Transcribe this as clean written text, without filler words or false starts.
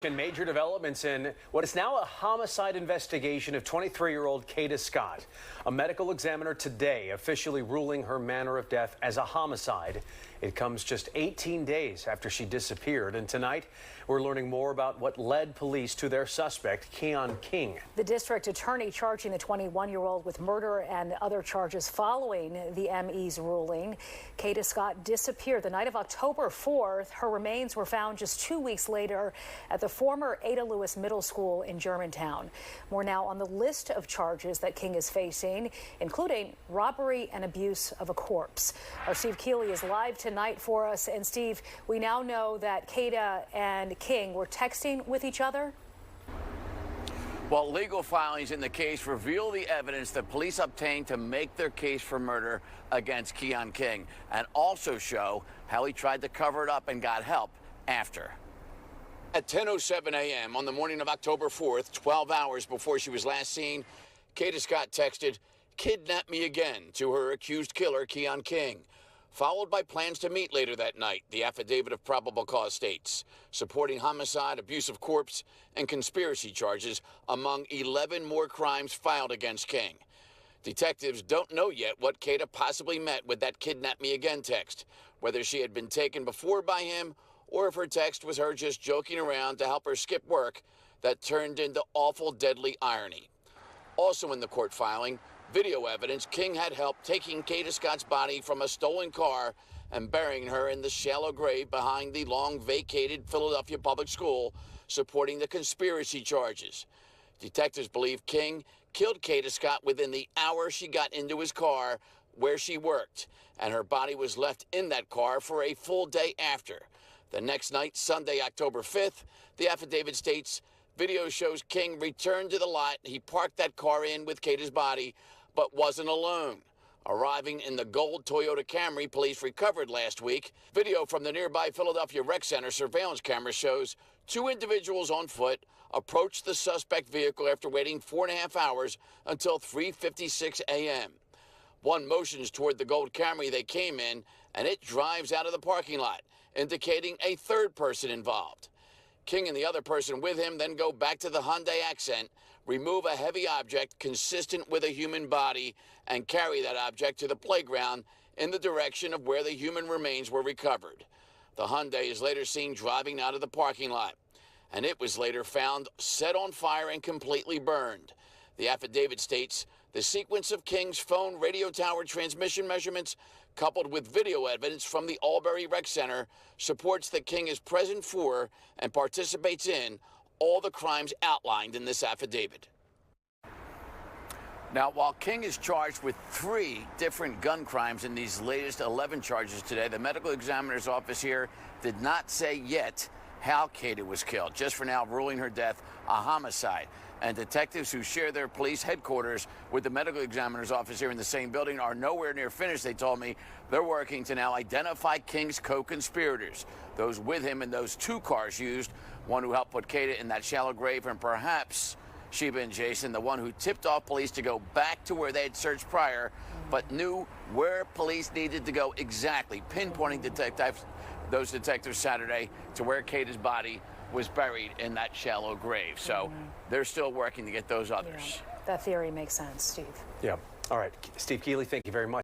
And major developments in what is now a homicide investigation of 23-year-old Kada Scott. A medical examiner today officially ruling her manner of death as a homicide. It comes just 18 days after she disappeared. And tonight, we're learning more about what led police to their suspect, Keon King. The district attorney charging the 21-year-old with murder and other charges following the ME's ruling. Kada Scott disappeared the night of October 4th. Her remains were found just 2 weeks later at the former Ada Lewis Middle School in Germantown. More now on the list of charges that King is facing, including robbery and abuse of a corpse. Our Steve Keeley is live tonight for us. And Steve, we now know that Kada and King were texting with each other. Well, legal filings in the case reveal the evidence that police obtained to make their case for murder against Keon King, and also show how he tried to cover it up and got help after. At 10:07 a.m. on the morning of October 4th, 12 hours before she was last seen, Kada Scott texted, "Kidnap me again," to her accused killer, Keon King, followed by plans to meet later that night, the affidavit of probable cause states, supporting homicide, abuse of corpse, and conspiracy charges among 11 more crimes filed against King. Detectives don't know yet what Kada possibly meant with that "kidnap me again" text, whether she had been taken before by him or if her text was her just joking around to help her skip work that turned into awful, deadly irony. Also in the court filing, video evidence King had help taking Kada Scott's body from a stolen car and burying her in the shallow grave behind the long-vacated Philadelphia public school, supporting the conspiracy charges. Detectives believe King killed Kada Scott within the hour she got into his car where she worked, and her body was left in that car for a full day after. The next night, Sunday, October 5th, the affidavit states, video shows King returned to the lot he parked that car in with Kada's body, but wasn't alone. Arriving in the gold Toyota Camry police recovered last week, video from the nearby Philadelphia Rec Center surveillance camera shows two individuals on foot approached the suspect vehicle after waiting 4.5 hours until 3:56 a.m. One motions toward the gold Camry they came in, and it drives out of the parking lot, indicating a third person involved. King and the other person with him then go back to the Hyundai Accent, remove a heavy object consistent with a human body, and carry that object to the playground in the direction of where the human remains were recovered. The Hyundai is later seen driving out of the parking lot, and it was later found set on fire and completely burned. The affidavit states the sequence of King's phone radio tower transmission measurements, coupled with video evidence from the Albury Rec Center, supports that King is present for and participates in all the crimes outlined in this affidavit. Now, while King is charged with 3 different gun crimes in these latest 11 charges today, the medical examiner's office here did not say yet how Kada was killed, just for now ruling her death a homicide. And detectives who share their police headquarters with the medical examiner's office here in the same building are nowhere near finished, they told me. They're working to now identify King's co-conspirators, those with him in those 2 cars used, one who helped put Kada in that shallow grave, and perhaps Sheba and Jason, the one who tipped off police to go back to where they had searched prior, but knew where police needed to go exactly, pinpointing those detectives Saturday to where Kada's body was buried in that shallow grave. So they're still working to get those others. Yeah, that theory makes sense, Steve. Yeah. All right. Steve Keeley, thank you very much.